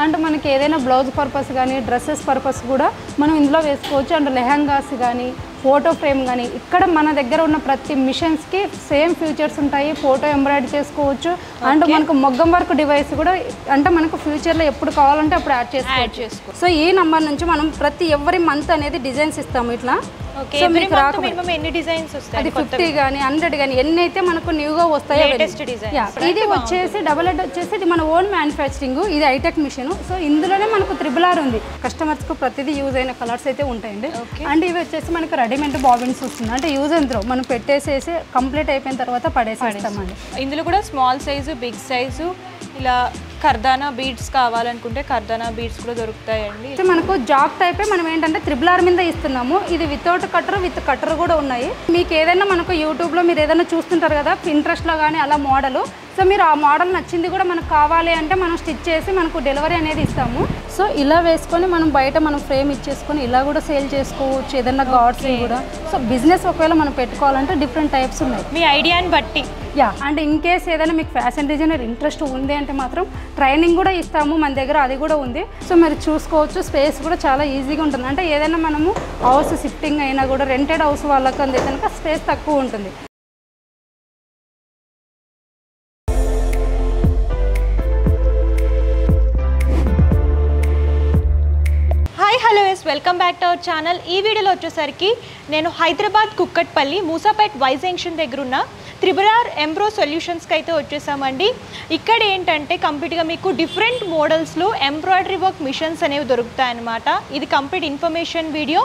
And మనకి ఏదైనా blouse purpose కానీ డ్రెస్సెస్ పర్పస్ కూడా మనం ఇందులో వేసుకోవచ్చు. అండ్ లెహంగాస్ కానీ ఫోటో ఫ్రేమ్ కానీ ఇక్కడ మన దగ్గర ఉన్న ప్రతి మిషన్స్కి సేమ్ ఫీచర్స్ ఉంటాయి. ఫోటో ఎంబ్రాయిడరీ చేసుకోవచ్చు. అండ్ మనకు మొగ్గం వర్క్ డివైస్ కూడా అంటే మనకు ఫ్యూచర్లో ఎప్పుడు కావాలంటే అప్పుడు యాడ్ చేసుకోవచ్చు. సో ఈ నంబర్ నుంచి మనం ప్రతి ఎవ్రీ మంత్ అనేది డిజైన్స్ ఇస్తాము ఇట్లా. సో మీకు ఎన్ని డిజైన్స్ వస్తాయి? అది 50 కానీ 100 కానీ ఎన్ని అయితే మనకు న్యూగా వస్తాయో. ఇది వచ్చేసి డబల్ హెడ్ వచ్చేసి ఇది మన ఓన్ మ్యానుఫ్యాక్చరింగ్. ఇది హైటెక్ మిషన్. సో ఇందులోనే మనకు RRR ఉంది. కస్టమర్స్కి ప్రతిదీ యూజ్ అయిన కలర్స్ అయితే ఉంటాయండి. అండ్ ఇవి వచ్చేసి మనకు రెడీమేడ్ బాబిన్స్ వస్తుంది. అంటే యూజ్ అండ్ త్రో మనం పెట్టేసేసి కంప్లీట్ అయిపోయిన తర్వాత పడేసేస్తామండి. ఇందులో కూడా స్మాల్ సైజు బిగ్ సైజు ఇలా కర్దానా బీడ్స్ కావాలనుకుంటే కర్దానా బీడ్స్ కూడా దొరుకుతాయండి. మనకు జాక్ టైపే మనం ఏంటంటే RRR మీద ఇస్తున్నాము. ఇది వితౌట్ కటర్ విత్ కటర్ కూడా ఉన్నాయి. మీకు ఏదైనా మనకు యూట్యూబ్లో మీరు ఏదైనా చూస్తుంటారు కదా Pinterestలో కానీ అలా మోడల్. సో మీరు ఆ మోడల్ నచ్చింది కూడా మనకు కావాలి అంటే మనం స్టిచ్ చేసి మనకు డెలివరీ అనేది ఇస్తాము. సో ఇలా వేసుకొని మనం బయట మనం ఫ్రేమ్ ఇచ్చేసుకొని ఇలా కూడా సేల్ చేసుకోవచ్చు. ఏదైనా గార్డ్స్ కూడా. సో బిజినెస్ ఒకవేళ మనం పెట్టుకోవాలంటే డిఫరెంట్ టైప్స్ ఉన్నాయి మీ ఐడియాని బట్టి. అండ్ ఇన్ కేస్ ఏదైనా మీకు ఫ్యాషన్ డిజైనర్ ఇంట్రెస్ట్ ఉంది అంటే మాత్రం ట్రైనింగ్ కూడా ఇస్తాము. మన దగ్గర అది కూడా ఉంది. సో మీరు చూసుకోవచ్చు. స్పేస్ కూడా చాలా ఈజీగా ఉంటుంది. అంటే ఏదైనా మనము హౌస్ షిఫ్టింగ్ అయినా కూడా రెంటెడ్ హౌస్ వాళ్ళకి అంది కనుక స్పేస్ తక్కువ ఉంటుంది. Hello yes welcome back to our channel. ఈ వీడియోలో వచ్చేసరికి నేను హైదరాబాద్ కుక్కట్పల్లి మూసాపేట్ వై జంక్షన్ దగ్గర ఉన్న RRR ఎంబ్రో సొల్యూషన్స్కి అయితే వచ్చేసామండి. ఇక్కడ ఏంటంటే కంప్లీట్గా మీకు డిఫరెంట్ మోడల్స్లో ఎంబ్రాయిడరీ వర్క్ మిషన్స్ అనేవి దొరుకుతాయన్నమాట. ఇది complete information video.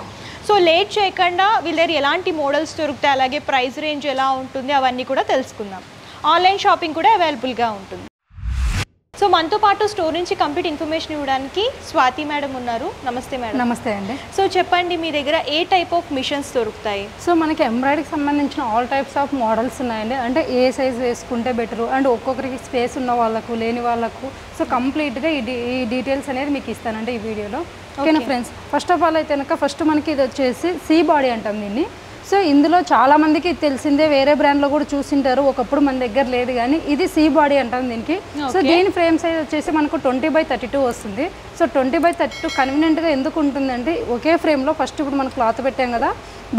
So late చేయకుండా వీళ్ళ దగ్గర ఎలాంటి మోడల్స్ దొరుకుతాయి, అలాగే ప్రైస్ రేంజ్ ఎలా ఉంటుంది అవన్నీ కూడా తెలుసుకుందాం. ఆన్లైన్ షాపింగ్ కూడా అవైలబుల్గా ఉంటుంది. సో మనతో పాటు స్టోర్ నుంచి కంప్లీట్ ఇన్ఫర్మేషన్ ఇవ్వడానికి స్వాతి మేడం ఉన్నారు. నమస్తే మేడం. నమస్తే అండి. సో చెప్పండి మీ దగ్గర ఏ టైప్ ఆఫ్ మిషన్స్ దొరుకుతాయి? సో మనకి ఎంబ్రాయిడరీకి సంబంధించిన ఆల్ టైప్స్ ఆఫ్ మోడల్స్ ఉన్నాయండి. అంటే ఏ సైజ్ వేసుకుంటే బెటరు అండ్ ఒక్కొక్కరికి స్పేస్ ఉన్న వాళ్ళకు లేని వాళ్ళకు. సో కంప్లీట్గా ఈ డీటెయిల్స్ అనేది మీకు ఇస్తానండి ఈ వీడియోలో. ఓకేనా ఫ్రెండ్స్? ఫస్ట్ ఆఫ్ ఆల్ అయితే కనుక ఫస్ట్ మనకి ఇది వచ్చేసి సీ బాడీ అంటాం దీన్ని. సో ఇందులో చాలామందికి తెలిసిందే, వేరే బ్రాండ్లో కూడా చూసింటారు. ఒకప్పుడు మన దగ్గర లేదు కానీ ఇది సీ బాడీ అంటాం దీనికి. సో దీని ఫ్రేమ్ సైజ్ వచ్చేసి మనకు 20/32 వస్తుంది. సో 20/32 కన్వీనియంట్గా ఎందుకు ఉంటుందంటే ఒకే ఫ్రేమ్లో ఫస్ట్ ఇప్పుడు మనం క్లాత్ పెట్టాం కదా,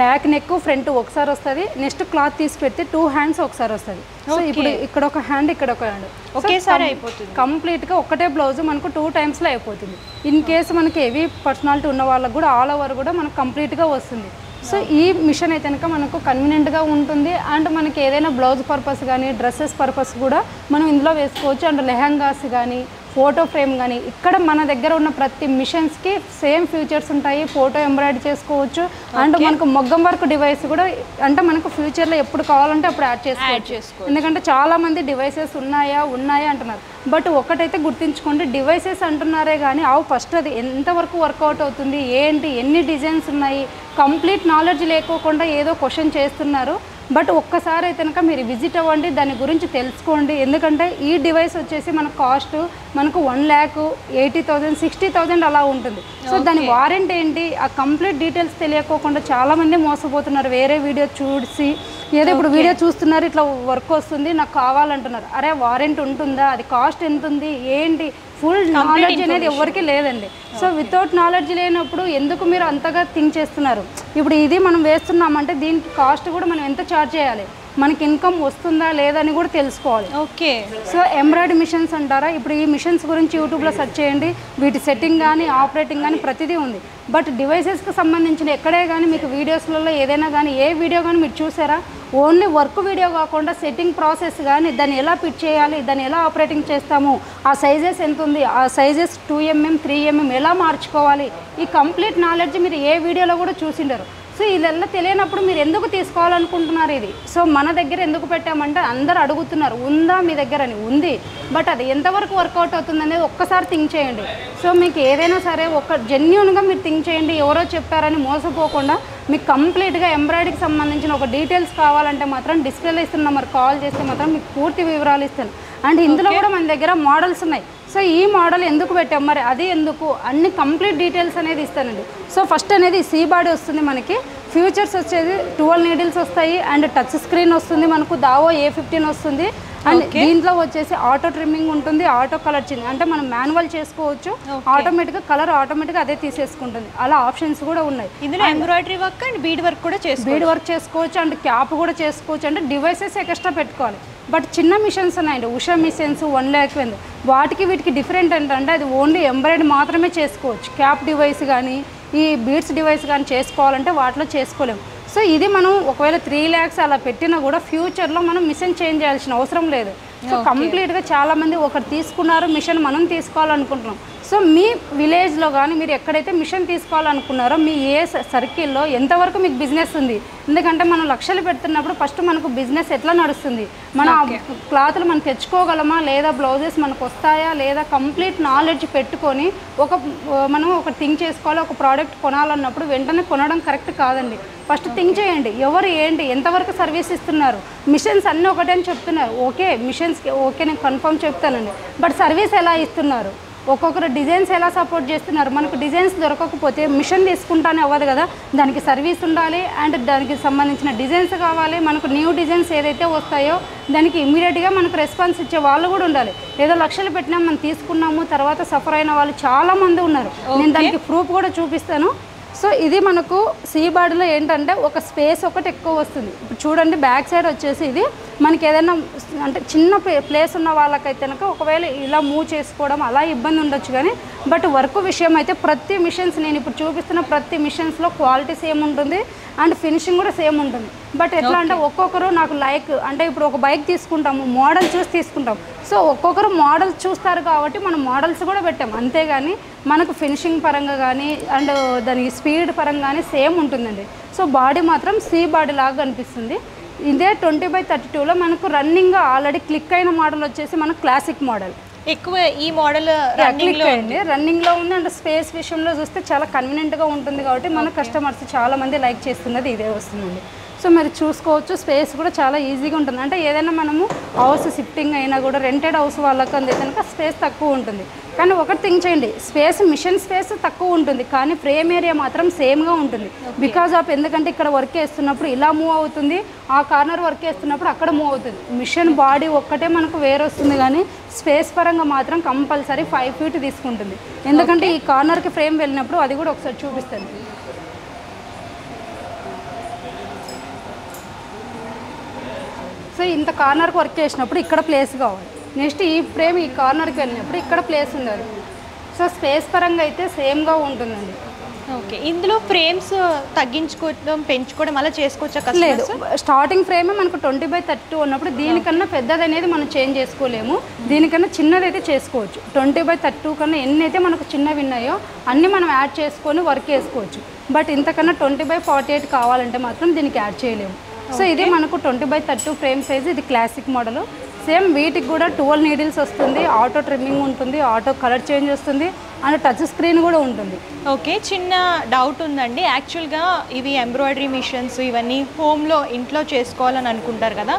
బ్యాక్ నెక్ ఫ్రంట్ ఒకసారి వస్తుంది. నెక్స్ట్ క్లాత్ తీసి పెడితే 2 హ్యాండ్స్ ఒకసారి వస్తుంది. సో ఇప్పుడు ఇక్కడ ఒక హ్యాండ్ ఇక్కడ ఒక హ్యాండ్ ఒకేసారి అయిపోతుంది. కంప్లీట్గా ఒకటే బ్లౌజ్ మనకు 2 టైమ్స్లో అయిపోతుంది. ఇన్ కేసు మనకి హెవీ పర్సనాలిటీ ఉన్న వాళ్ళకు కూడా ఆల్ ఓవర్ కూడా మనకు కంప్లీట్గా వస్తుంది. సో ఈ మిషన్ అయితే కనుక మనకు కన్వీనియంట్గా ఉంటుంది. అండ్ మనకి ఏదైనా బ్లౌజ్ పర్పస్ కానీ డ్రెస్సెస్ పర్పస్ కూడా మనం ఇందులో వేసుకోవచ్చు. అండ్ లెహంగాస్ కానీ ఫోటో ఫ్రేమ్ కానీ ఇక్కడ మన దగ్గర ఉన్న ప్రతి మిషన్స్కి సేమ్ ఫీచర్స్ ఉంటాయి. ఫోటో ఎంబ్రాయిడరీ చేసుకోవచ్చు. అండ్ మనకు మొగ్గం వర్క్ డివైస్ కూడా అంటే మనకు ఫ్యూచర్లో ఎప్పుడు కావాలంటే అప్పుడు యాడ్ చేసుకోవచ్చు. ఎందుకంటే చాలామంది డివైసెస్ ఉన్నాయా అంటున్నారు. బట్ ఒకటైతే గుర్తుంచుకోండి, డివైసెస్ అంటున్నారే కానీ ఫస్ట్ అది ఎంతవరకు వర్కౌట్ అవుతుంది, ఏంటి, ఎన్ని డిజైన్స్ ఉన్నాయి, కంప్లీట్ నాలెడ్జ్ లేకోకుండా ఏదో క్వశ్చన్ చేస్తున్నారు. బట్ ఒక్కసారి అయితే కనుక మీరు విజిట్ అవ్వండి, దాని గురించి తెలుసుకోండి. ఎందుకంటే ఈ డివైస్ వచ్చేసి మన కాస్ట్ మనకు 1,80,000 60,000 అలా ఉంటుంది. సో దాని వారంటీ ఏంటి, ఆ కంప్లీట్ డీటెయిల్స్ తెలియకోకుండా చాలామంది మోసపోతున్నారు. వేరే వీడియో చూసి ఏదో ఇప్పుడు వీడియో చూస్తున్నారు, ఇట్లా వర్క్ వస్తుంది నాకు కావాలంటున్నారు. అరే వారంటీ ఉంటుందా, అది కాస్ట్ ఎంత ఉంది, ఏంటి, ఫుల్ నాలెడ్జ్ అనేది ఎవరికి లేదండి. సో వితౌట్ నాలెడ్జ్ లేనప్పుడు ఎందుకు మీరు అంతగా థింక్ చేస్తున్నారు? ఇప్పుడు ఇది మనం వేస్తున్నామంటే దీనికి కాస్ట్ కూడా మనం ఎంత ఛార్జ్ చేయాలి, మనకి ఇన్కమ్ వస్తుందా లేదని కూడా తెలుసుకోవాలి. ఓకే. సో ఎంబ్రాయిడరీ మిషన్స్ అంటారా, ఇప్పుడు ఈ మిషన్స్ గురించి యూట్యూబ్లో సెర్చ్ చేయండి. వీటి సెట్టింగ్ కానీ ఆపరేటింగ్ కానీ ప్రతిదీ ఉంది. బట్ డివైసెస్కి సంబంధించిన ఎక్కడే కానీ మీకు వీడియోస్లలో ఏదైనా కానీ ఏ వీడియో కానీ మీరు చూసారా? ఓన్లీ వర్క్ వీడియో కాకుండా సెట్టింగ్ ప్రాసెస్ కానీ దాన్ని ఎలా ఫిట్ చేయాలి, దాన్ని ఎలా ఆపరేటింగ్ చేస్తాము, ఆ సైజెస్ ఎంత ఉంది, ఆ సైజెస్ 2mm 3mm ఎలా మార్చుకోవాలి, ఈ కంప్లీట్ నాలెడ్జ్ మీరు ఏ వీడియోలో కూడా చూసిండరు. సో ఇదెల్లా తెలియనప్పుడు మీరు ఎందుకు తీసుకోవాలనుకుంటున్నారు ఇది? సో మన దగ్గర ఎందుకు పెట్టామంటే అందరు అడుగుతున్నారు ఉందా మీ దగ్గర అని. ఉంది, బట్ అది ఎంతవరకు వర్కౌట్ అవుతుంది అనేది ఒక్కసారి థింక్ చేయండి. సో మీకు ఏదైనా సరే ఒక జెన్యూన్గా మీరు థింక్ చేయండి. ఎవరో చెప్పారని మోసపోకుండా మీకు కంప్లీట్గా ఎంబ్రాయిడరీకి సంబంధించిన ఒక డీటెయిల్స్ కావాలంటే మాత్రం డిస్ప్లేలో ఇస్తున్న నెంబర్ కాల్ చేస్తే మాత్రం మీకు పూర్తి వివరాలు ఇస్తాను. అండ్ ఇందులో కూడా మన దగ్గర మోడల్స్ ఉన్నాయి. సో ఈ మోడల్ ఎందుకు పెట్టాం, మరి అది ఎందుకు, అన్ని కంప్లీట్ డీటెయిల్స్ అనేది ఇస్తానండి. సో ఫస్ట్ అనేది సీ బాడీ వస్తుంది. మనకి ఫ్యూచర్స్ వచ్చేది 12 నీడిల్స్ వస్తాయి. అండ్ టచ్ స్క్రీన్ వస్తుంది. మనకు దావో A15 వస్తుంది. అండ్ దీంట్లో వచ్చేసి ఆటో ట్రిమ్మింగ్ ఉంటుంది, ఆటో కలర్ చేంజ్ అంటే మనం మాన్యువల్ చేసుకోవచ్చు, ఆటోమేటిక్గా కలర్ ఆటోమేటిక్గా అదే తీసేసుకుంటుంది. అలా ఆప్షన్స్ కూడా ఉన్నాయి. ఇందులో embroidery work and bead work కూడా చేసుకోవచ్చు అండ్ క్యాప్ కూడా చేసుకోవచ్చు. అంటే డివైసెస్ ఎక్స్ట్రా పెట్టుకోవాలి. బట్ చిన్న మిషన్స్ ఉన్నాయండి, ఉషా మిషన్స్ 1 lakh వాటికి వీటికి డిఫరెంట్ ఏంటంటే అది ఓన్లీ ఎంబ్రాయిడరీ మాత్రమే చేసుకోవచ్చు. క్యాప్ డివైస్ కానీ ఈ బీడ్స్ డివైస్ కానీ చేసుకోవాలంటే వాటిలో చేసుకోలేము. సో ఇది మనం ఒకవేళ 3 lakhs అలా పెట్టినా కూడా ఫ్యూచర్లో మనం మిషన్ చేంజ్ చేయాల్సిన అవసరం లేదు. సో కంప్లీట్గా చాలామంది ఒకటి తీసుకున్నారు మిషన్ మనం తీసుకోవాలనుకుంటున్నాం. సో మీ విలేజ్లో కానీ మీరు ఎక్కడైతే మిషన్ తీసుకోవాలనుకున్నారో మీ ఏ సర్కిల్లో ఎంతవరకు మీకు బిజినెస్ ఉంది, ఎందుకంటే మనం లక్షలు పెడుతున్నప్పుడు ఫస్ట్ మనకు బిజినెస్ ఎట్లా నడుస్తుంది, మన క్లాత్లు మనం తెచ్చుకోగలమా లేదా, బ్లౌజెస్ మనకు వస్తాయా లేదా, కంప్లీట్ నాలెడ్జ్ పెట్టుకొని మనం ఒక థింక్ చేసుకోవాలి. ఒక ప్రోడక్ట్ కొనాలన్నప్పుడు వెంటనే కొనడం కరెక్ట్ కాదండి. ఫస్ట్ థింక్ చేయండి, ఎవరు ఏంటి ఎంతవరకు సర్వీస్ ఇస్తున్నారు. మిషన్స్ అన్నీ ఒకటే అని చెప్తున్నారు, ఓకే మిషన్స్కి ఓకే నేను కన్ఫర్మ్ చెప్తానండి, బట్ సర్వీస్ ఎలా ఇస్తున్నారు, ఒక్కొక్కరు డిజైన్స్ ఎలా సపోర్ట్ చేస్తున్నారు. మనకు డిజైన్స్ దొరకకపోతే మిషన్ తీసుకుంటానే అవ్వదు కదా, దానికి సర్వీస్ ఉండాలి అండ్ దానికి సంబంధించిన డిజైన్స్ కావాలి. మనకు న్యూ డిజైన్స్ ఏదైతే వస్తాయో దానికి ఇమీడియట్గా మనకు రెస్పాన్స్ ఇచ్చే వాళ్ళు కూడా ఉండాలి. ఏదో లక్షలు పెట్టినా మనం తీసుకున్నాము తర్వాత సఫర్ అయిన వాళ్ళు చాలామంది ఉన్నారు. నేను దానికి ప్రూఫ్ కూడా చూపిస్తాను. సో ఇది మనకు సీ బాడీలో ఏంటంటే ఒక స్పేస్ ఒకటి ఎక్కువ వస్తుంది. ఇప్పుడు చూడండి బ్యాక్ సైడ్ వచ్చేసి ఇది మనకి ఏదైనా అంటే చిన్న ప్లేస్ ఉన్న వాళ్ళకైతే కనుక ఒకవేళ ఇలా మూవ్ చేసుకోవడం అలా ఇబ్బంది ఉండొచ్చు. కానీ బట్ వర్క్ విషయం అయితే ప్రతి మిషన్స్ నేను ఇప్పుడు చూపిస్తున్న ప్రతి మిషన్స్లో క్వాలిటీ సేమ్ ఉంటుంది అండ్ ఫినిషింగ్ కూడా సేమ్ ఉంటుంది. బట్ ఎట్లా అంటే ఒక్కొక్కరు నాకు లైక్ అంటే ఇప్పుడు ఒక బైక్ తీసుకుంటాము మోడల్ చూసి తీసుకుంటాం. సో ఒక్కొక్కరు మోడల్స్ చూస్తారు కాబట్టి మనం మోడల్స్ కూడా పెట్టాం. అంతేగాని మనకు ఫినిషింగ్ పరంగా కానీ అండ్ దానికి స్పీడ్ పరంగా కానీ సేమ్ ఉంటుందండి. సో బాడీ మాత్రం సీ బాడీ లాగా అనిపిస్తుంది. ఇదే 20/32లో మనకు రన్నింగ్గా ఆల్రెడీ క్లిక్ అయిన మోడల్ వచ్చేసి మనకు క్లాసిక్ మోడల్. ఎక్కువ ఈ మోడల్ రన్నింగ్లో ఉంది అండ్ స్పేస్ విషయంలో చూస్తే చాలా కన్వీనియంట్గా ఉంటుంది కాబట్టి మన కస్టమర్స్ చాలామంది లైక్ చేస్తున్నది ఇదే వస్తుందండి. సో మీరు చూసుకోవచ్చు స్పేస్ కూడా చాలా ఈజీగా ఉంటుంది. అంటే ఏదైనా మనము హౌస్ షిఫ్టింగ్ అయినా కూడా రెంటెడ్ హౌస్ వాళ్ళకి అంతే కనుక స్పేస్ తక్కువ ఉంటుంది. కానీ ఒకటి థింక్ చేయండి, స్పేస్ మిషన్ స్పేస్ తక్కువ ఉంటుంది కానీ ఫ్రేమ్ ఏరియా మాత్రం సేమ్గా ఉంటుంది. బికాజ్ ఆఫ్ ఎందుకంటే ఇక్కడ వర్క్ చేస్తున్నప్పుడు ఇలా మూవ్ అవుతుంది, ఆ కార్నర్ వర్క్ చేస్తున్నప్పుడు అక్కడ మూవ్ అవుతుంది. మిషన్ బాడీ ఒక్కటే మనకు వేరే వస్తుంది కానీ స్పేస్ పరంగా మాత్రం కంపల్సరీ 5 feet తీసుకుంటుంది. ఎందుకంటే ఈ కార్నర్కి ఫ్రేమ్ వెళ్ళినప్పుడు అది కూడా ఒకసారి చూపిస్తాను. సో ఇంత కార్నర్కి వర్క్ చేసినప్పుడు ఇక్కడ ప్లేస్ కావాలి. నెక్స్ట్ ఈ ఫ్రేమ్ ఈ కార్నర్కి వెళ్ళినప్పుడు ఇక్కడ ప్లేస్ ఉండాలి. సో స్పేస్ పరంగా అయితే సేమ్గా ఉంటుందండి. ఓకే, ఇందులో ఫ్రేమ్స్ తగ్గించుకోవడం పెంచుకోవడం అలా చేసుకోవచ్చా? లేదు, స్టార్టింగ్ ఫ్రేమే మనకు 20/32 ఉన్నప్పుడు దీనికన్నా పెద్దది అనేది మనం చేంజ్ చేసుకోలేము. దీనికన్నా చిన్నది అయితే చేసుకోవచ్చు. 20/32 కన్నా ఎన్ని అయితే మనకు చిన్నవి ఉన్నాయో అన్నీ మనం యాడ్ చేసుకొని వర్క్ చేసుకోవచ్చు. బట్ ఇంతకన్నా 20/48 కావాలంటే మాత్రం దీనికి యాడ్ చేయలేము. సో ఇది మనకు 20/32 ఫ్రేమ్ సైజ్. ఇది క్లాసిక్ మోడల్. సేమ్ వీటికి కూడా 12 needles వస్తుంది, ఆటో ట్రిమ్మింగ్ ఉంటుంది, ఆటో కలర్ చేంజ్ వస్తుంది అండ్ టచ్ స్క్రీన్ కూడా ఉంటుంది. ఓకే, చిన్న డౌట్ ఉందండి. యాక్చువల్గా ఇవి ఎంబ్రాయిడరీ మిషన్స్ ఇవన్నీ హోమ్లో ఇంట్లో చేసుకోవాలని అనుకుంటారు కదా,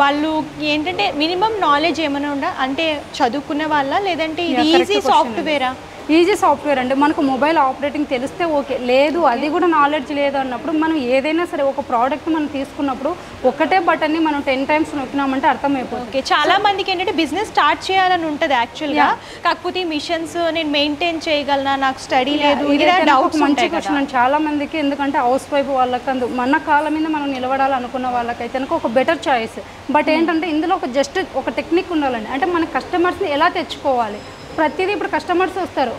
వాళ్ళు ఏంటంటే మినిమం నాలెడ్జ్ ఏమైనా ఉందా? అంటే చదువుకునే వాళ్ళ లేదంటే ఇది ఈజీ సాఫ్ట్వేరా? ఈజీ సాఫ్ట్వేర్ అండి. మనకు మొబైల్ ఆపరేటింగ్ తెలిస్తే ఓకే, లేదు అది కూడా నాలెడ్జ్ లేదు అన్నప్పుడు మనం ఏదైనా సరే ఒక ప్రోడక్ట్ మనం తీసుకున్నప్పుడు ఒకటే బటన్ని మనం 10 times నొక్కినామంటే అర్థమైపోతుంది. ఓకే, చాలా మందికి ఏంటంటే బిజినెస్ స్టార్ట్ చేయాలని ఉంటుంది యాక్చువల్గా, కాకపోతే మిషన్స్ నేను మెయింటైన్ చేయగలనా, నాకు స్టడీ లేదు, మంచి క్వశ్చన్ చాలా మందికి. ఎందుకంటే హౌస్ వైఫ్ వాళ్ళకి మన కాళ్ళ మీద మనం నిలబడాలనుకున్న వాళ్ళకైతే ఒక బెటర్ చాయిస్. బట్ ఏంటంటే ఇందులో ఒక జస్ట్ ఒక టెక్నిక్ ఉండాలండి. అంటే మన కస్టమర్స్ని ఎలా తెచ్చుకోవాలి, ప్రతిదీ ఇప్పుడు కస్టమర్స్ వస్తారు,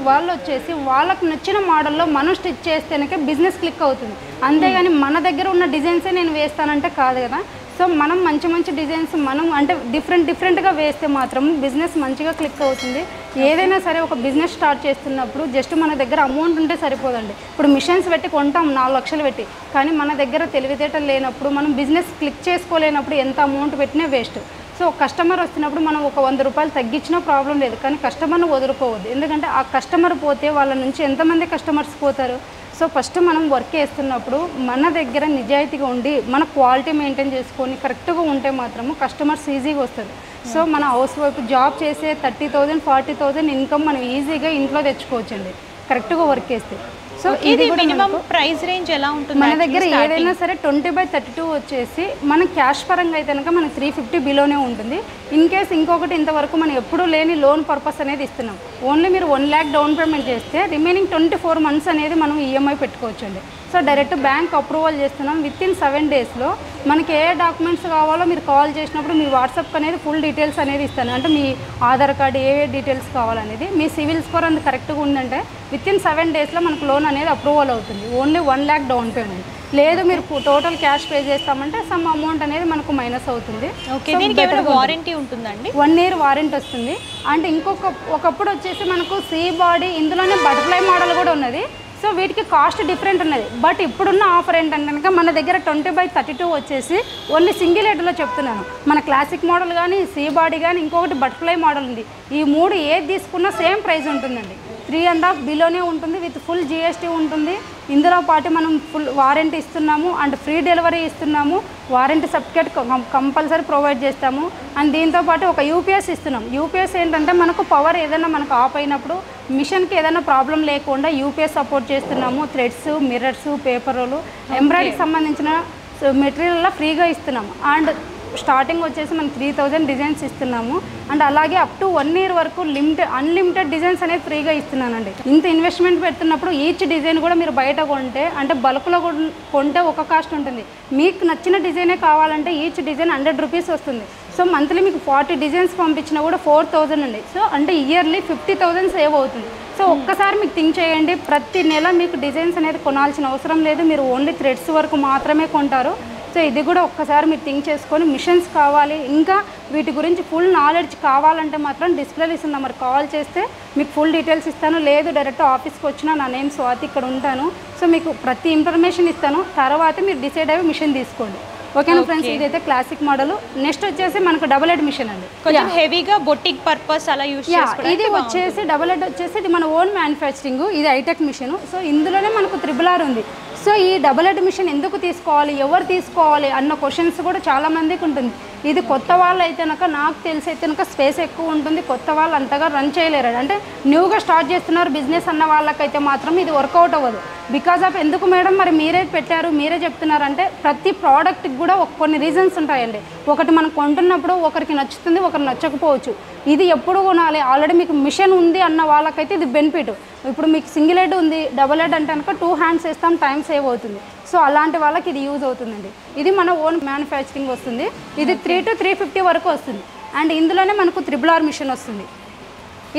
వాళ్ళు వచ్చేసి వాళ్ళకు నచ్చిన మోడల్లో మనం స్టిచ్ చేస్తేనే బిజినెస్ క్లిక్ అవుతుంది. అంతేగాని మన దగ్గర ఉన్న డిజైన్సే నేను వేస్తానంటే కాదు కదా. సో మనం మంచి మంచి డిజైన్స్ మనం అంటే డిఫరెంట్గా వేస్తే మాత్రం బిజినెస్ మంచిగా క్లిక్ అవుతుంది. ఏదైనా సరే ఒక బిజినెస్ స్టార్ట్ చేస్తున్నప్పుడు జస్ట్ మన దగ్గర అమౌంట్ ఉంటే సరిపోదండి. ఇప్పుడు మిషన్స్ పెట్టి కొంటాం 4 లక్షలు పెట్టి, కానీ మన దగ్గర తెలివితేటలు లేనప్పుడు మనం బిజినెస్ క్లిక్ చేసుకోలేనప్పుడు ఎంత అమౌంట్ పెట్టినా వేస్ట్. సో కస్టమర్ వస్తున్నప్పుడు మనం ఒక 100 రూపాయలు తగ్గించినా ప్రాబ్లం లేదు, కానీ కస్టమర్ను వదులుకోవద్దు. ఎందుకంటే ఆ కస్టమర్ పోతే వాళ్ళ నుంచి ఎంతమంది కస్టమర్స్ పోతారు. సో ఫస్ట్ మనం వర్క్ చేస్తున్నప్పుడు మన దగ్గర నిజాయితీగా ఉండి మన క్వాలిటీ మెయింటైన్ చేసుకొని కరెక్ట్గా ఉంటే మాత్రము కస్టమర్స్ ఈజీగా వస్తారు. సో మన హౌస్ వైఫ్ జాబ్ చేసే 30,000 40,000 ఇన్కమ్ మనం ఈజీగా ఇంట్లో తెచ్చుకోవచ్చండి. కరెక్ట్గా వర్క్ వేస్తే. సో ఇది మినిమం ప్రైస్ రేంజ్ ఎలా ఉంటుంది? మన దగ్గర ఏదైనా సరే 20/32 వచ్చేసి మన క్యాష్ పరంగా అయితే కనుక మనకి 350 బిలోనే ఉంటుంది. ఇన్ కేస్ ఇంకొకటి ఇంతవరకు మనం ఎప్పుడూ లేని లోన్ పర్పస్ అనేది ఇస్తున్నాం. ఓన్లీ మీరు 1 lakh డౌన్ పేమెంట్ చేస్తే రిమైనింగ్ 24 months అనేది మనం ఈఎంఐ పెట్టుకోవచ్చు అండి. సో డైరెక్ట్ బ్యాంక్ అప్రూవల్ చేస్తున్నాం. వితిన్ 7 daysలో మనకి ఏ డాక్యుమెంట్స్ కావాలో మీరు కాల్ చేసినప్పుడు మీ వాట్సాప్ అనేది ఫుల్ డీటెయిల్స్ అనేది ఇస్తాను. అంటే మీ ఆధార్ కార్డు ఏ డీటెయిల్స్ కావాలనేది, మీ సివిల్ స్కోర్ అంత కరెక్ట్గా ఉందంటే వితిన్ 7 daysలో మనకు లోన్ అనేది అప్రూవల్ అవుతుంది. Only 1 lakh down payment. లేదు మీరు టోటల్ క్యాష్ పే చేస్తామంటే సమ్ అమౌంట్ అనేది మనకు మైనస్ అవుతుంది. వారంటీ ఉంటుందండి? 1 year వారంటీ వస్తుంది. అండ్ ఒకప్పుడు వచ్చేసి మనకు సీ బాడీ ఇందులోనే బటర్ఫ్లై మోడల్ కూడా ఉన్నది. సో వీటికి కాస్ట్ డిఫరెంట్ ఉన్నది. బట్ ఇప్పుడున్న ఆఫర్ ఏంటంటే కనుక మన దగ్గర 20/32 వచ్చేసి ఓన్లీ సింగిల్ హెడ్లో చెప్తున్నాను. మన క్లాసిక్ మోడల్ కానీ, సీ బాడీ కానీ, ఇంకొకటి బటర్ఫ్లై మోడల్ ఉంది. ఈ 3 ఏది తీసుకున్నా సేమ్ ప్రైస్ ఉంటుందండి. 3.5 బిలోనే ఉంటుంది. విత్ ఫుల్ GST ఉంటుంది. ఇందులో పాటు మనం ఫుల్ వారంటీ ఇస్తున్నాము అండ్ ఫ్రీ డెలివరీ ఇస్తున్నాము. వారంటీ సర్టిఫికేట్ కంపల్సరీ ప్రొవైడ్ చేస్తాము. అండ్ దీంతోపాటు ఒక UPS ఇస్తున్నాం. UPS ఏంటంటే మనకు పవర్ ఏదైనా మనకు ఆఫ్ అయినప్పుడు మిషన్కి ఏదైనా ప్రాబ్లం లేకుండా UPS సపోర్ట్ చేస్తున్నాము. థ్రెడ్స్, మిర్రర్స్, పేపర్ రోలు, ఎంబ్రాయిడరీకి సంబంధించిన మెటీరియల్లో ఫ్రీగా ఇస్తున్నాము. అండ్ స్టార్టింగ్ వచ్చేసి మనం 3000 డిజైన్స్ ఇస్తున్నాము. అండ్ అలాగే అప్ టు 1 year వరకు అన్లిమిటెడ్ డిజైన్స్ అనేది ఫ్రీగా ఇస్తున్నానండి. ఇంత ఇన్వెస్ట్మెంట్ పెడుతున్నప్పుడు ఈచ్ డిజైన్ కూడా మీరు బయట కొంటే అంటే బల్క్లో కొంటే ఒక కాస్ట్ ఉంటుంది. మీకు నచ్చిన డిజైనే కావాలంటే ఈచ్ డిజైన్ 100 rupees వస్తుంది. సో మంత్లీ మీకు 40 డిజైన్స్ పంపించినా కూడా 4000 అండి. సో అంటే ఇయర్లీ 50,000 సేవ్ అవుతుంది. సో ఒక్కసారి మీకు థింక్ చేయండి, ప్రతి నెల మీకు డిజైన్స్ అనేది కొనాల్సిన అవసరం లేదు. మీరు ఓన్లీ థ్రెడ్స్ వరకు మాత్రమే కొంటారు. సో ఇది కూడా ఒక్కసారి మీరు థింక్ చేసుకొని మిషన్స్ కావాలి, ఇంకా వీటి గురించి ఫుల్ నాలెడ్జ్ కావాలంటే మాత్రం డిస్ప్లేలో ఇస్తున్న నెంబర్ కాల్ చేస్తే మీకు ఫుల్ డీటెయిల్స్ ఇస్తాను. లేదు డైరెక్ట్ ఆఫీస్కి వచ్చినా నా నేమ్ స్వాతి, ఇక్కడ ఉంటాను. సో మీకు ప్రతి ఇన్ఫర్మేషన్ ఇస్తాను. తర్వాత మీరు డిసైడ్ అయ్యి మిషన్ తీసుకోండి. ఓకేనా ఫ్రెండ్స్? ఇదైతే క్లాసిక్ మోడల్. నెక్స్ట్ వచ్చేసి మనకు డబుల్ హెడ్ మిషన్ అండి. కొంచెం హెవీగా బొటిక్ పర్పస్ అలా యూస్ చేసుకోవడానికి. ఇది వచ్చేసి డబుల్ హెడ్ వచ్చేసి ఇది మన ఓన్ మ్యానుఫ్యాక్చరింగ్. ఇది హైటెక్ మిషన్. సో ఇందులోనే మనకు 3R ఉంది. సో ఈ డబుల్ హెడ్ మిషన్ ఎందుకు తీసుకోవాలి, ఎవరు తీసుకోవాలి అన్న క్వశ్చన్స్ కూడా చాలామందికి ఉంటుంది. ఇది కొత్త వాళ్ళు అయితే కనుక, నాకు తెలిసి అయితే కనుక స్పేస్ ఎక్కువ ఉంటుంది. కొత్త వాళ్ళు అంతగా రన్ చేయలేరు. అంటే న్యూగా స్టార్ట్ చేస్తున్నారు బిజినెస్ అన్న వాళ్ళకైతే మాత్రం ఇది వర్కౌట్ అవ్వదు. బికాజ్ ఆఫ్ ఎందుకు మేడం మరి మీరే పెట్టారు, మీరే చెప్తున్నారంటే ప్రతి ప్రోడక్ట్కి కూడా కొన్ని రీజన్స్ ఉంటాయండి. ఒకటి మనం కొంటున్నప్పుడు ఒకరికి నచ్చుతుంది, ఒకరికి నచ్చకపోవచ్చు. ఇది ఎప్పుడు కొనాలి, ఆల్రెడీ మీకు మిషన్ ఉంది అన్న వాళ్ళకైతే ఇది బెనిఫిట్. ఇప్పుడు మీకు సింగిల్ హెడ్ ఉంది, డబుల్ హెడ్ అంటే కనుక 2 hands వేస్తాం, టైం సేవ్ అవుతుంది. సో అలాంటి వాళ్ళకి ఇది యూజ్ అవుతుందండి. ఇది మన ఓన్ మ్యానుఫ్యాక్చరింగ్ వస్తుంది. ఇది 3 to 350 వరకు వస్తుంది. అండ్ ఇందులోనే మనకు 3R మిషన్ వస్తుంది.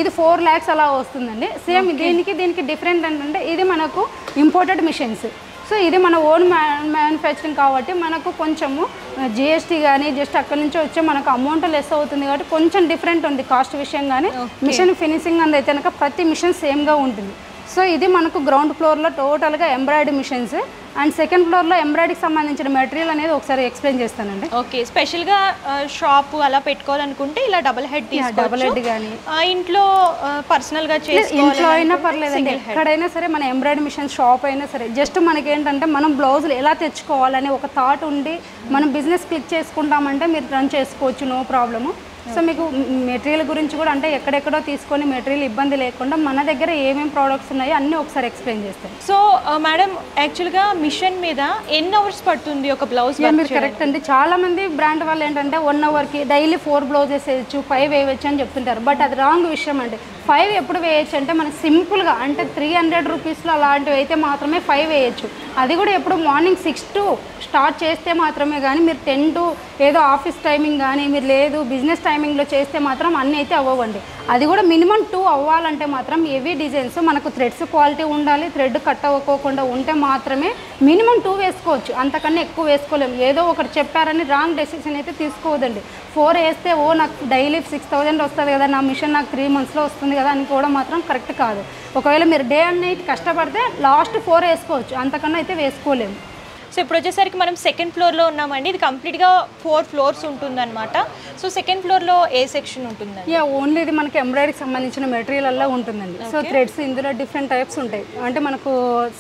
ఇది 4 lakhs అలా వస్తుందండి. సేమ్ దీనికి డిఫరెంట్ ఏంటంటే ఇది మనకు ఇంపోర్టెడ్ మిషన్స్. సో ఇది మన ఓన్ మ్యానుఫ్యాక్చరింగ్ కాబట్టి మనకు కొంచెము GST కానీ జస్ట్ అక్కడి నుంచి వచ్చే మనకు అమౌంట్ లెస్ అవుతుంది కాబట్టి కొంచెం డిఫరెంట్ ఉంది కాస్ట్ విషయం. కానీ మిషన్ ఫినిషింగ్ అనేది అయితే కనుక ప్రతి మిషన్ సేమ్గా ఉంటుంది. సో ఇది మనకు గ్రౌండ్ ఫ్లోర్లో టోటల్గా ఎంబ్రాయిడరీ మిషన్స్. అండ్ సెకండ్ ఫ్లోర్లో ఎంబ్రాయిడరీకి సంబంధించిన మెటీరియల్ అనేది ఒకసారి ఎక్స్ప్లెయిన్ చేస్తానండి. ఓకే, స్పెషల్గా షాప్ అలా పెట్టుకోవాలనుకుంటే ఇలా డబుల్ హెడ్ డబుల్ హెడ్ కానీ ఇంట్లో పర్సనల్గా ఇంట్లో అయినా పర్లేదండి. ఎక్కడైనా సరే మన ఎంబ్రాయిడరీ మిషన్ షాప్ అయినా సరే జస్ట్ మనకేంటంటే మనం బ్లౌజులు ఎలా తెచ్చుకోవాలని ఒక థాట్ ఉండి మనం బిజినెస్ క్లిక్ చేసుకుంటామంటే మీరు రన్ చేసుకోవచ్చు, నో ప్రాబ్లము. సో మీకు మెటీరియల్ గురించి కూడా అంటే ఎక్కడెక్కడో తీసుకొని మెటీరియల్ ఇబ్బంది లేకుండా మన దగ్గర ఏమేమి ప్రోడక్ట్స్ ఉన్నాయో అన్నీ ఒకసారి ఎక్స్ప్లెయిన్ చేస్తాను. సో మేడం యాక్చువల్గా మిషన్ మీద ఎన్ని అవర్స్ పడుతుంది ఒక బ్లౌజ్? మీరు కరెక్ట్ అండి. చాలా మంది బ్రాండ్ వాళ్ళు ఏంటంటే 1 hourకి డైలీ 4 బ్లౌజెస్ వేయచ్చు, 5 వేయవచ్చు అని చెప్తుంటారు. బట్ అది రాంగ్ విషయం అండి. 5 ఎప్పుడు వేయచ్చు అంటే మనం సింపుల్గా అంటే 300 రూపీస్లో అలాంటివి అయితే మాత్రమే 5 వేయచ్చు. అది కూడా ఎప్పుడు మార్నింగ్ 6 to స్టార్ట్ చేస్తే మాత్రమే. కానీ మీరు 10 to ఏదో ఆఫీస్ టైమింగ్ కానీ మీరు లేదు బిజినెస్ టైమింగ్లో చేస్తే మాత్రం అన్నీ అయితే అవ్వండి. అది కూడా మినిమం 2 అవ్వాలంటే మాత్రం హెవీ డిజైన్స్ మనకు థ్రెడ్స్ క్వాలిటీ ఉండాలి, థ్రెడ్ కట్ అవ్వకోకుండా ఉంటే మాత్రమే మినిమం 2 వేసుకోవచ్చు. అంతకన్నా ఎక్కువ వేసుకోలేము. ఏదో ఒకటి చెప్పారని రాంగ్ డెసిషన్ అయితే తీసుకోవద్దండి. 4 వేస్తే నాకు డైలీ 6000 వస్తుంది కదా, నా మిషన్ నాకు 3 monthsలో వస్తుంది కదా అని కూడా మాత్రం కరెక్ట్ కాదు. ఒకవేళ మీరు డే అండ్ నైట్ కష్టపడితే లాస్ట్ 4 వేసుకోవచ్చు, అంతకన్నా అయితే వేసుకోలేము. సో ఇప్పుడు వచ్చేసరికి మనం సెకండ్ ఫ్లోర్లో ఉన్నామండి. ఇది కంప్లీట్గా 4 floors ఉంటుందన్నమాట. సో సెకండ్ ఫ్లోర్లో ఏ సెక్షన్ ఉంటుందండి? ఓన్లీ ఇది మనకి ఎంబ్రాయిడరీకి సంబంధించిన మెటీరియల్ అలా ఉంటుందండి. సో థ్రెడ్స్ ఇందులో డిఫరెంట్ టైప్స్ ఉంటాయి. అంటే మనకు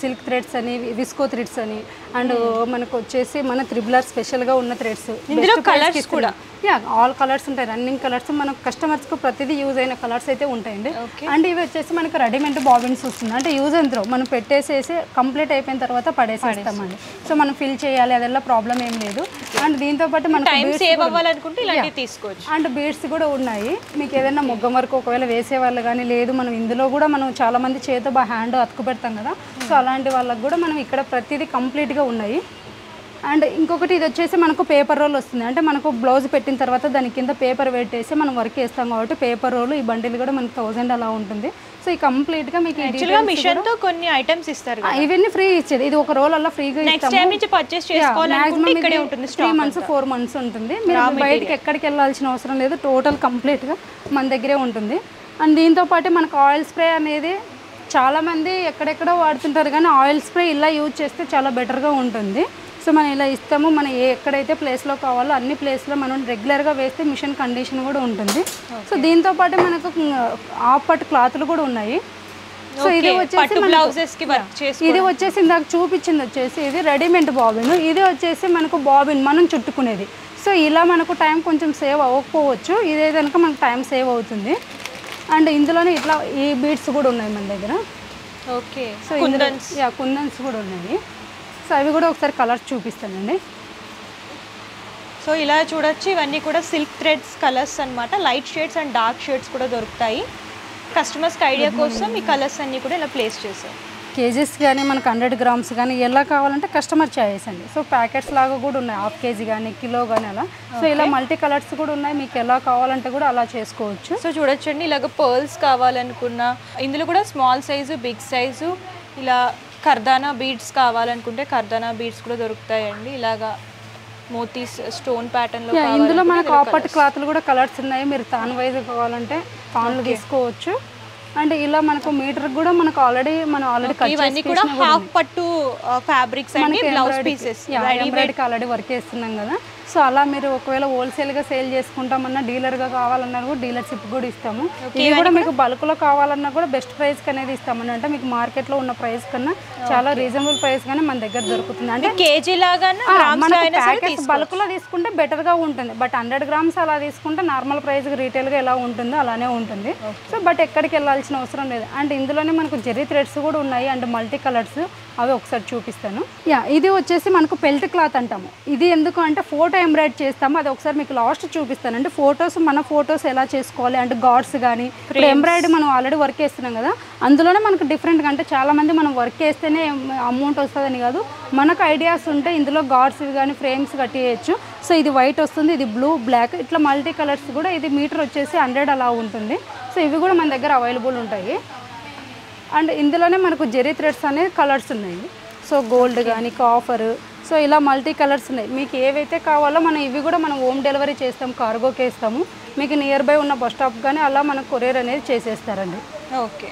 సిల్క్ థ్రెడ్స్ అని, విస్కో థ్రెడ్స్ అని, అండ్ మనకు వచ్చేసి మన 3R స్పెషల్గా ఉన్న థ్రెడ్స్. ఇందులో కలర్స్ కూడా యా ఆల్ కలర్స్ ఉంటాయి, రన్నింగ్ కలర్స్, మనకు కస్టమర్స్కి ప్రతిదీ యూజ్ అయిన కలర్స్ అయితే ఉంటాయండి. అండ్ ఇవి వచ్చేసి మనకు రెడీమేడ్ బాబిన్స్ వస్తుంది, అంటే యూజ్ అండ్ త్రో మనం పెట్టేసేసి కంప్లీట్ అయిపోయిన తర్వాత పడేసేస్తామండి. సో మనం ఫిల్ చేయాలి అదెల్లా ప్రాబ్లం ఏం లేదు. అండ్ దీంతో పాటు మనకు తీసుకోవచ్చు. అండ్ బీడ్స్ కూడా ఉన్నాయి. మీకు ఏదైనా మొగ్గం వరకు ఒకవేళ వేసే వాళ్ళు కానీ లేదు, మనం ఇందులో కూడా మనం చాలా మంది చేతితో హ్యాండ్ అతుకు పెడతాం కదా, సో అలాంటి వాళ్ళకి కూడా మనం ఇక్కడ ప్రతిదీ కంప్లీట్గా ఉన్నాయి. అండ్ ఇంకొకటి ఇది వచ్చేసి మనకు పేపర్ రోల్ వస్తుంది, అంటే మనకు బ్లౌజ్ పెట్టిన తర్వాత దాని కింద పేపర్ పెట్టేసి మనం వర్క్ చేస్తాం కాబట్టి పేపర్ రోల్, ఈ బండిల్ కూడా మనకు 1000 అలా ఉంటుంది. సో ఈ కంప్లీట్గా మీకు మిషన్తో కొన్ని ఐటమ్స్ ఇస్తారు, ఇవన్నీ ఫ్రీ ఇచ్చేది. ఇది ఒక రోల్ అలా ఫ్రీగా ఇస్తాము. 3 months 4 months ఉంటుంది. మీరు బయటకి ఎక్కడికి వెళ్ళాల్సిన అవసరం లేదు, టోటల్ కంప్లీట్గా మన దగ్గరే ఉంటుంది. అండ్ దీంతో పాటు మనకు ఆయిల్ స్ప్రే అనేది చాలామంది ఎక్కడెక్కడో వాడుతుంటారు, కానీ ఆయిల్ స్ప్రే ఇలా యూజ్ చేస్తే చాలా బెటర్గా ఉంటుంది. సో మనం ఇలా ఇస్తాము, మనం ఎక్కడైతే ప్లేస్లో కావాలో అన్ని ప్లేస్లో మనం రెగ్యులర్గా వేస్తే మిషన్ కండిషన్ కూడా ఉంటుంది. సో దీంతో పాటు మనకు హాఫ్ పట్టు క్లాత్లు కూడా ఉన్నాయి. సో ఇది వచ్చేసి ఇది వచ్చేసి ఇందాక చూపించింది వచ్చేసి ఇది రెడీమేడ్ బాబిన్, ఇది వచ్చేసి మనకు బాబిన్ మనం చుట్టుకునేది. సో ఇలా మనకు టైం కొంచెం సేవ్ అవ్వకపోవచ్చు, ఇదే కనుక మనకు టైం సేవ్ అవుతుంది. అండ్ ఇందులోనే ఇట్లా ఈ బీడ్స్ కూడా ఉన్నాయి మన దగ్గర. ఓకే, సో కుందన్స్ కూడా ఉన్నాయి. సో అవి కూడా ఒకసారి కలర్స్ చూపిస్తానండి. సో ఇలా చూడొచ్చు, ఇవన్నీ కూడా సిల్క్ థ్రెడ్స్ కలర్స్ అన్నమాట. Light shades and dark shades కూడా దొరుకుతాయి. కస్టమర్స్కి ఐడియా కోసం ఈ కలర్స్ అన్నీ కూడా ఇలా ప్లేస్ చేశారు. కేజీస్ కానీ మనకు 100 grams కానీ ఎలా కావాలంటే కస్టమర్ చాయిస్ అండి. సో ప్యాకెట్స్ లాగా కూడా ఉన్నాయి, హాఫ్ కేజీ కానీ కిలో కానీ అలా. సో ఇలా మల్టీ కలర్స్ కూడా ఉన్నాయి, మీకు ఎలా కావాలంటే కూడా అలా చేసుకోవచ్చు. సో చూడొచ్చండి, ఇలాగ పర్ల్స్ కావాలనుకున్నా ఇందులో కూడా స్మాల్ సైజు బిగ్ సైజు, ఇలా కర్దానా బీడ్స్ కావాలనుకుంటే కర్దానా బీడ్స్ కూడా దొరుకుతాయండి. ఇలాగా మోతీస్ స్టోన్ ప్యాటర్న్ లో ఇందులో మనకు ఆపట్ క్లాత్లు కూడా కలర్స్ ఉన్నాయి, మీరు తాన్ వైజ్ కావాలంటే తాన్లు తీసుకోవచ్చు. అండ్ ఇలా మనకు మీటర్ కూడా మనకు ఆల్రెడీ ఇవన్నీ కూడా హాఫ్ పట్టు ఫ్యాబ్రిక్స్ అండి, బ్లౌజ్ పీసెస్ ఎంబ్రాయిడరీకి ఆల్రెడీ వర్క్ చేస్తున్నాం కదా. సో అలా మీరు ఒకవేళ హోల్సేల్గా సేల్ చేసుకుంటామన్నా డీలర్గా కావాలన్నా కూడా డీలర్షిప్ కూడా ఇస్తాము. ఇది కూడా మీకు బల్క్లో కావాలన్నా కూడా బెస్ట్ ప్రైస్కి అనేది ఇస్తామని, అంటే మీకు మార్కెట్లో ఉన్న ప్రైస్ కన్నా చాలా రీజనబుల్ ప్రైస్ కానీ మన దగ్గర దొరుకుతుంది. అంటే కేజీ లాగా ప్యాకెట్స్ బల్క్లో తీసుకుంటే బెటర్గా ఉంటుంది, బట్ 100 grams అలా తీసుకుంటే నార్మల్ ప్రైస్కి రీటైల్గా ఎలా ఉంటుందో అలానే ఉంటుంది. సో బట్ ఎక్కడికి వెళ్ళాల్సిన అవసరం లేదు. అండ్ ఇందులోనే మనకు జెర్రీ థ్రెడ్స్ కూడా ఉన్నాయి, అండ్ మల్టీ కలర్స్, అవి ఒకసారి చూపిస్తాను. ఇది వచ్చేసి మనకు పెల్ట్ క్లాత్ అంటాము. ఇది ఎందుకు అంటే ఫోటో ఎంబ్రాయిడ్ చేస్తాము, అది ఒకసారి మీకు లాస్ట్ చూపిస్తాను. అంటే మన ఫొటోస్ ఎలా చేసుకోవాలి, అంటే గాడ్స్ కానీ ఇప్పుడు ఎంబ్రాయిడరీ మనం ఆల్రెడీ వర్క్ చేస్తున్నాం కదా, అందులోనే మనకు డిఫరెంట్గా, అంటే చాలామంది మనం వర్క్ చేస్తేనే అమౌంట్ వస్తుందని కాదు, మనకు ఐడియాస్ ఉంటే ఇందులో గాడ్స్ కానీ ఫ్రేమ్స్ కట్టేయచ్చు. సో ఇది వైట్ వస్తుంది, ఇది బ్లూ బ్లాక్, ఇట్లా మల్టీ కలర్స్ కూడా. ఇది మీటర్ వచ్చేసి 100 అలా ఉంటుంది. సో ఇవి కూడా మన దగ్గర అవైలబుల్ ఉంటాయి. అండ్ ఇందులోనే మనకు జెరీ థ్రెడ్స్ అనేది కలర్స్ ఉన్నాయి. సో గోల్డ్ కానీ కాఫర్, సో ఇలా మల్టీ కలర్స్ ఉన్నాయి. మీకు ఏవైతే కావాలో ఇవి కూడా మనం హోమ్ డెలివరీ చేస్తాం, కార్గోకి ఇస్తాము. మీకు నియర్ బై ఉన్న బస్ స్టాప్ కానీ అలా మనకు కొరియర్ అనేది చేసేస్తారండి. ఓకే,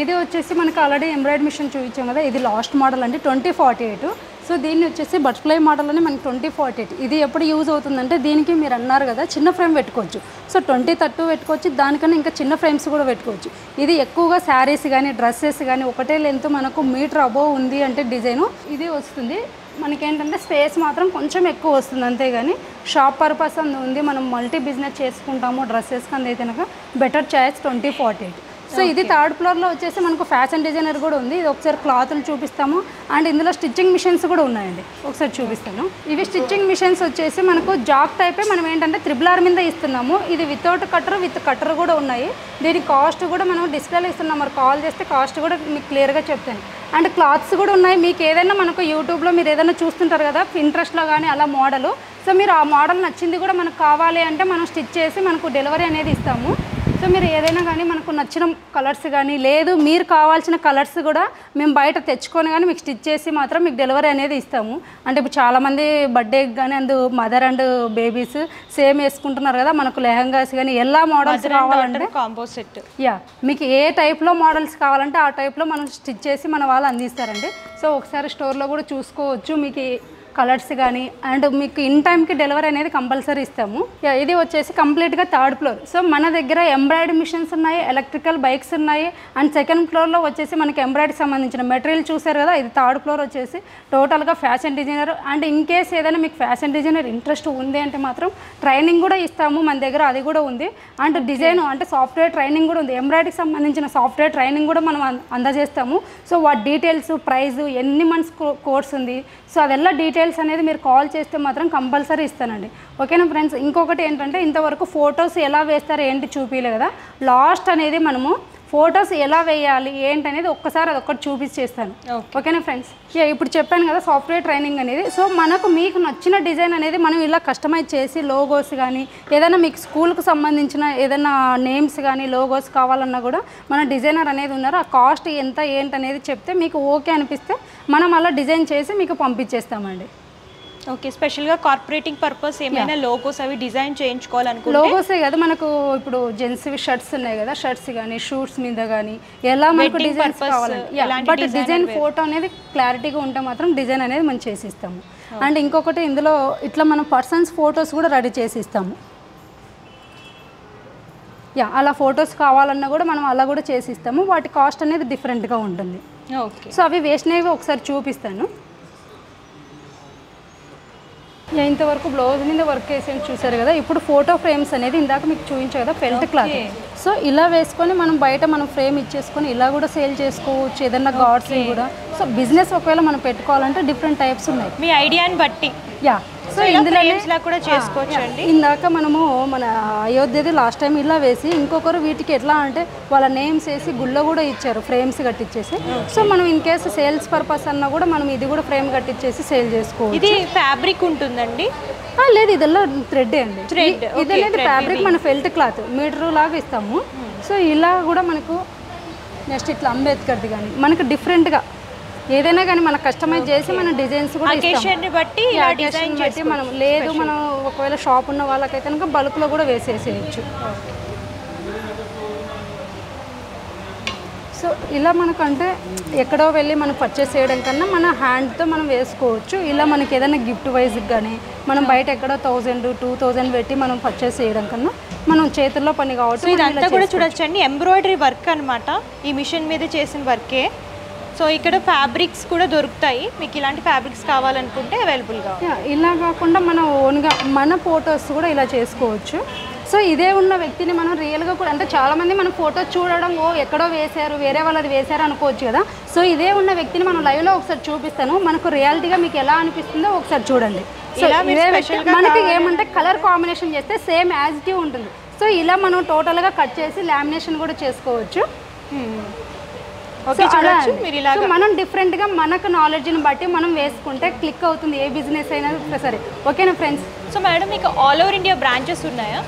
ఇది వచ్చేసి మనకు ఆల్రెడీ ఎంబ్రాయిడరీ మిషన్ చూపించాం కదా, ఇది లాస్ట్ మోడల్ అండి 2048. సో దీన్ని వచ్చేసి బటర్ఫ్లై మోడల్లోనే మనకి 2048. ఇది ఎప్పుడు యూజ్ అవుతుందంటే దీనికి మీరు అన్నారు కదా చిన్న ఫ్రేమ్ పెట్టుకోవచ్చు. సో 20-30 పెట్టుకోవచ్చు, దానికన్నా ఇంకా చిన్న ఫ్రేమ్స్ కూడా పెట్టుకోవచ్చు. ఇది ఎక్కువగా శారీస్ కానీ డ్రెస్సెస్ కానీ ఒకటే లెంత్ మనకు మీటర్ అబోవ్ ఉంది అంటే డిజైను ఇది వస్తుంది. మనకేంటంటే స్పేస్ మాత్రం కొంచెం ఎక్కువ వస్తుంది అంతేగాని షాప్ పర్పస్ అందు ఉంది, మనం మల్టీ బిజినెస్ చేసుకుంటాము డ్రెస్సెస్కి అందు కనుక బెటర్ చాయిస్ 2048. సో ఇది 3rd ఫ్లోర్లో వచ్చేసి మనకు ఫ్యాషన్ డిజైనర్ కూడా ఉంది. ఇది ఒకసారి క్లాతులు చూపిస్తాము. అండ్ ఇందులో స్టిచ్చింగ్ మిషన్స్ కూడా ఉన్నాయండి, ఒకసారి చూపిస్తాను. ఇవి స్టిచ్చింగ్ మిషన్స్ వచ్చేసి మనకు జాక్ టైపే, మనం ఏంటంటే 3R మీద ఇస్తున్నాము. ఇది వితౌట్ కట్టర్ విత్ కట్టర్ కూడా ఉన్నాయి. దీని కాస్ట్ కూడా మనం డిస్ప్లేలో ఇస్తున్నాం, మరి కాల్ చేస్తే కాస్ట్ కూడా మీకు క్లియర్గా చెప్తాను. అండ్ క్లాత్స్ కూడా ఉన్నాయి. మీకు ఏదైనా మనకు యూట్యూబ్లో మీరు ఏదైనా చూస్తుంటారు కదా పింట్రెస్ట్లో కానీ అలా మోడలు, సో మీరు ఆ మోడల్ నచ్చింది కూడా మనకు కావాలి అంటే మనం స్టిచ్ చేసి మనకు డెలివరీ అనేది ఇస్తాము. సో మీరు ఏదైనా కానీ మనకు నచ్చిన కలర్స్ కానీ లేదు మీరు కావాల్సిన కలర్స్ కూడా మేము బయట తెచ్చుకొని కానీ మీకు స్టిచ్ చేసి మాత్రం మీకు డెలివరీ అనేది ఇస్తాము. అంటే ఇప్పుడు చాలామంది బర్త్డేకి కానీ మదర్ అండ్ బేబీస్ సేమ్ వేసుకుంటున్నారు కదా, మనకు లెహంగాస్ కానీ ఎలా మోడల్స్ కావాలంటే కాంపోజిట్ మీకు ఏ టైప్లో మోడల్స్ కావాలంటే ఆ టైప్లో మనం స్టిచ్ చేసి మన వాళ్ళు అందిస్తారండి. సో ఒకసారి స్టోర్లో కూడా చూసుకోవచ్చు, మీకు కలర్స్ కానీ అండ్ మీకు ఇన్ టైంకి డెలివరీ అనేది కంపల్సరీ ఇస్తాము. ఇది వచ్చేసి కంప్లీట్గా 3rd ఫ్లోర్. సో మన దగ్గర ఎంబ్రాయిడరీ మిషన్స్ ఉన్నాయి, ఎలక్ట్రికల్ బైక్స్ ఉన్నాయి. అండ్ 2nd ఫ్లోర్లో వచ్చేసి మనకి ఎంబ్రాయిడరీకి సంబంధించిన మెటీరియల్ చూసారు కదా. ఇది 3rd ఫ్లోర్ వచ్చేసి టోటల్గా fashion designer. And in case ఏదైనా మీకు ఫ్యాషన్ డిజైనర్ ఇంట్రెస్ట్ ఉంది అంటే మాత్రం ట్రైనింగ్ కూడా ఇస్తాము మన దగ్గర, అది కూడా ఉంది. అండ్ డిజైన్ అంటే సాఫ్ట్వేర్ ట్రైనింగ్ కూడా ఉంది. ఎంబ్రాయిడరీకి సంబంధించిన సాఫ్ట్వేర్ ట్రైనింగ్ కూడా మనం అందజేస్తాము. సో వాటి డీటెయిల్స్, ప్రైస్, ఎన్ని మంత్స్ కోర్స్ ఉంది, సో అదెల్లా డీటెయిల్స్ అనేది మీరు కాల్ చేస్తే మాత్రం కంపల్సరీ ఇస్తానండి. ఓకేనా ఫ్రెండ్స్. ఇంకొకటి ఏంటంటే ఇంతవరకు ఫొటోస్ ఎలా వేస్తారు ఏంటి చూపించలే కదా. లాస్ట్ అనేది మనము ఫొటోస్ ఎలా వేయాలి ఏంటనేది ఒక్కసారి అదొక్కటి చూపించేస్తాను. ఓకేనా ఫ్రెండ్స్. ఇప్పుడు చెప్పాను కదా సాఫ్ట్వేర్ ట్రైనింగ్ అనేది. సో మనకు మీకు నచ్చిన డిజైన్ అనేది మనం ఇలా కస్టమైజ్ చేసి లోగోస్ కానీ ఏదైనా మీకు స్కూల్కి సంబంధించిన ఏదైనా నేమ్స్ కానీ లోగోస్ కావాలన్నా కూడా మన డిజైనర్ అనేది ఉన్నారు. ఆ కాస్ట్ ఎంత ఏంటనేది చెప్తే మీకు ఓకే అనిపిస్తే మనం అలా డిజైన్ చేసి మీకు పంపించేస్తామండి. ఓకే. స్పెషల్గా కార్పొరేటింగ్ పర్పస్ ఏమైనా లోగోస్ అవి డిజైన్ చేయించుకోవాలనుకుంటే లోగోసే కదా మనకు ఇప్పుడు జెంట్స్వి షర్ట్స్ ఉన్నాయి కదా, షర్ట్స్ కానీ షూట్స్ మీద కానీ ఎలా మనకు డిజైన్స్ కావాలండి. బట్ డిజైన్ ఫోటో అనేది క్లారిటీగా ఉంటే మాత్రం డిజైన్ అనేది మనం చేసి ఇస్తాము. అండ్ ఇంకొకటి ఇందులో ఇట్లా మనం పర్సన్స్ ఫొటోస్ కూడా రెడీ చేసి ఇస్తాము. అలా ఫొటోస్ కావాలన్నా కూడా మనం అలా కూడా చేసి ఇస్తాము. వాటి కాస్ట్ అనేది డిఫరెంట్గా ఉంటుంది. ఓకే. సో అవి వేసినవి ఒకసారి చూపిస్తాను. ఇంతవరకు బ్లౌజ్ మీద వర్క్ వేసేది చూసారు కదా. ఇప్పుడు ఫోటో ఫ్రేమ్స్ అనేది ఇందాక మీకు చూపించారు కదా, ఫెల్ట్ క్లాత్. సో ఇలా వేసుకొని మనం బయట మనం ఫ్రేమ్ ఇచ్చేసుకొని ఇలా కూడా సేల్ చేసుకోవచ్చు, ఏదన్నా గార్డ్స్ కూడా. సో బిజినెస్ ఒకవేళ మనం పెట్టుకోవాలంటే డిఫరెంట్ టైప్స్ ఉన్నాయి మీ ఐడియాని బట్టి. సో ఇందులో కూడా చేసుకోవచ్చు అండి. ఇందాక మనము మన అయోధ్యది లాస్ట్ టైం ఇలా వేసి ఇంకొకరు వీటికి ఎట్లా అంటే వాళ్ళ నేమ్స్ వేసి గుళ్ళ కూడా ఇచ్చారు, ఫ్రేమ్స్ కట్టించేసి. సో మనం ఇన్ కేసు సేల్స్ పర్పస్ అన్నా కూడా మనం ఇది కూడా ఫ్రేమ్ కట్టించేసి సేల్ చేసుకోవచ్చు. ఇది ఫ్యాబ్రిక్ ఉంటుందండి? లేదు, ఇదల్లా థ్రెడ్ అండి. ఇది అనేది ఫ్యాబ్రిక్ మన ఫెల్ట్ క్లాత్ మీటర్ లాగా ఇస్తాము. సో ఇలా కూడా మనకు నెక్స్ట్ ఇట్లా అంబేద్కర్ది కానీ మనకు డిఫరెంట్గా ఏదైనా కానీ మనం కస్టమైజ్ చేసి మన డిజైన్స్ కూడా బట్టి మనం లేదు మనం ఒకవేళ షాప్ ఉన్న వాళ్ళకైతే కనుక బల్క్లో కూడా వేసేసేయచ్చు. సో ఇలా మనకంటే ఎక్కడో వెళ్ళి మనం పర్చేస్ చేయడం కన్నా మన హ్యాండ్తో మనం వేసుకోవచ్చు. ఇలా మనకి ఏదైనా గిఫ్ట్ వైజ్కి కానీ మనం బయట ఎక్కడో 1000, 2000 పెట్టి మనం పర్చేస్ చేయడం కన్నా మనం చేతుల్లో పని కావచ్చు. ఇదంతా కూడా చూడొచ్చండి ఎంబ్రాయిడరీ వర్క్ అనమాట. ఈ మిషన్ మీద చేసిన వర్కే. సో ఇక్కడ ఫ్యాబ్రిక్స్ కూడా దొరుకుతాయి. మీకు ఇలాంటి ఫ్యాబ్రిక్స్ కావాలనుకుంటే అవైలబుల్గా. ఇలా కాకుండా మన ఓన్గా మన ఫొటోస్ కూడా ఇలా చేసుకోవచ్చు. సో ఇదే ఉన్న వ్యక్తిని మనం రియల్గా కూడా అంటే చాలామంది మనం ఫోటో చూడడం ఎక్కడో వేశారు వేరే వాళ్ళది వేశారు అనుకోవచ్చు కదా. సో ఇదే ఉన్న వ్యక్తిని మనం లైవ్లో ఒకసారి చూపిస్తాను. మనకు రియాలిటీగా మీకు ఎలా అనిపిస్తుందో ఒకసారి చూడండి. సో మనకి ఏమంటే కలర్ కాంబినేషన్ చేస్తే సేమ్ యాజ్ ఇట్ ఉంటుంది. సో ఇలా మనం టోటల్గా కట్ చేసి లామినేషన్ కూడా చేసుకోవచ్చు. మనం డిఫరెంట్గా మనకు నాలెడ్జ్ని బట్టి మనం వేసుకుంటే క్లిక్ అవుతుంది ఏ బిజినెస్ అయినా సరే. ఓకేనా ఫ్రెండ్స్. సో మేడం మీకు ఆల్ ఓవర్ ఇండియా బ్రాంచెస్ ఉన్నాయా?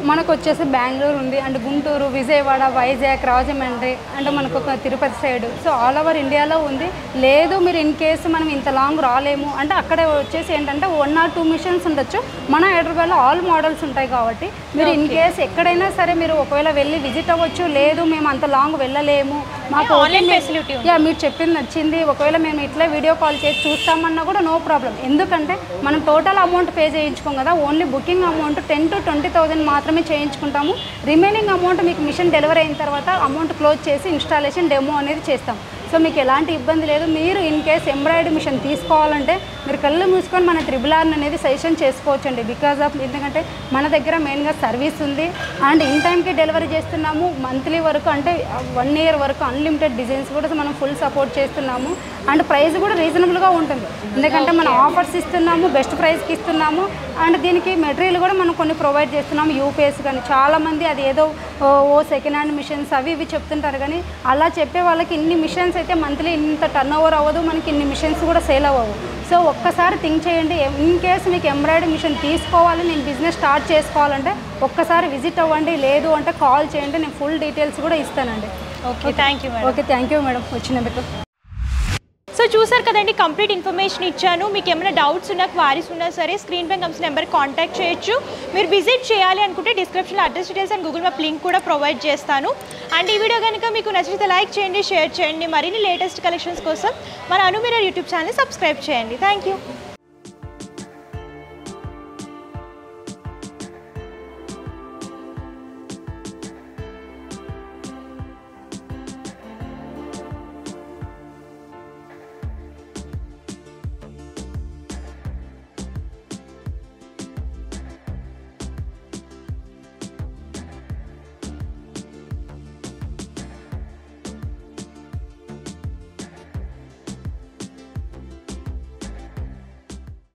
మనకు వచ్చేసి బెంగళూరు ఉంది, అండ్ గుంటూరు, విజయవాడ, వైజాగ్, రాజమండ్రి, అండ్ మనకు ఒక Tirupati side. So all over ఇండియాలో ఉంది. లేదు మీరు ఇన్ కేసు మనం ఇంత లాంగ్ రాలేము అంటే అక్కడ వచ్చేసి ఏంటంటే 1 or 2 మిషన్స్ ఉండొచ్చు. మన హైదరాబాద్లో ఆల్ మోడల్స్ ఉంటాయి కాబట్టి మీరు ఇన్ కేసు ఎక్కడైనా సరే మీరు ఒకవేళ వెళ్ళి విజిట్ అవ్వచ్చు. లేదు మేము అంత లాంగ్ వెళ్ళలేము, మాకు ఆన్లైన్ ఫెసిలిటీ మీరు చెప్పింది నచ్చింది, ఒకవేళ మేము ఇట్లా వీడియో కాల్ చేసి చూస్తామన్నా కూడా నో ప్రాబ్లం. ఎందుకంటే మనం టోటల్ అమౌంట్ పే చేయించుకోం కదా, ఓన్లీ బుకింగ్ అమౌంట్ 10,000 to 20,000 మాత్రమే చేయించుకుంటాము. రిమైనింగ్ అమౌంట్ మీకు మిషన్ డెలివరీ అయిన తర్వాత అమౌంట్ క్లోజ్ చేసి ఇన్స్టాలేషన్ డెమో అనేది చేస్తాం. సో మీకు ఎలాంటి ఇబ్బంది లేదు. మీరు ఇన్ కేస్ ఎంబ్రాయిడరీ మిషన్ తీసుకోవాలంటే మీరు కళ్ళు మూసుకొని మన త్రిబుల్ అనేది సజెషన్ చేసుకోవచ్చండి. బికాజ్ ఆఫ్ ఎందుకంటే మన దగ్గర మెయిన్గా సర్వీస్ ఉంది అండ్ ఇన్ టైంకి డెలివరీ చేస్తున్నాము. మంత్లీ వరకు అంటే 1 year వరకు అన్లిమిటెడ్ డిజైన్స్ కూడా మనం ఫుల్ సపోర్ట్ చేస్తున్నాము. అండ్ ప్రైస్ కూడా రీజనబుల్గా ఉంటుంది. ఎందుకంటే మనం ఆఫర్స్ ఇస్తున్నాము, బెస్ట్ ప్రైస్కి ఇస్తున్నాము. అండ్ దీనికి మెటీరియల్ కూడా మనం కొన్ని ప్రొవైడ్ చేస్తున్నాము. యూపీఎస్ కానీ చాలామంది అది ఏదో సెకండ్ హ్యాండ్ మిషన్స్ అవి ఇవి చెప్తుంటారు. కానీ అలా చెప్పే వాళ్ళకి ఇన్ని మిషన్స్ అయితే మంత్లీ ఇంత టర్న్ ఓవర్ అవ్వదు, మనకి ఇన్ని మిషన్స్ కూడా సేల్ అవ్వవు. సో ఒక్కసారి థింక్ చేయండి. ఇన్ కేసు మీకు ఎంబ్రాయిడరీ మిషన్ తీసుకోవాలి, నేను బిజినెస్ స్టార్ట్ చేసుకోవాలంటే ఒక్కసారి విజిట్ అవ్వండి. లేదు అంటే కాల్ చేయండి, నేను ఫుల్ డీటెయిల్స్ కూడా ఇస్తానండి. Okay, thank you madam. Okay, thank you madam వచ్చినందుకు. సో చూసారు కదండి, కంప్లీట్ ఇన్ఫర్మేషన్ ఇచ్చాను. మీకు ఏమైనా డౌట్స్ ఉన్నా క్వారీస్ ఉన్నా సరే స్క్రీన్ పై కనిపిస్తున్న నెంబర్ కాంటాక్ట్ చేయొచ్చు. మీరు విజిట్ చేయాలి అనుకుంటే డిస్క్రిప్షన్లో address details and Google map link కూడా ప్రొవైడ్ చేస్తాను. అండ్ ఈ వీడియో కనుక మీకు నచ్చితే లైక్ చేయండి, షేర్ చేయండి. మరిన్ని లేటెస్ట్ కలెక్షన్స్ కోసం మన అను మిర్రర్ యూట్యూబ్ ఛానల్ సబ్స్క్రైబ్ చేయండి. Thank you.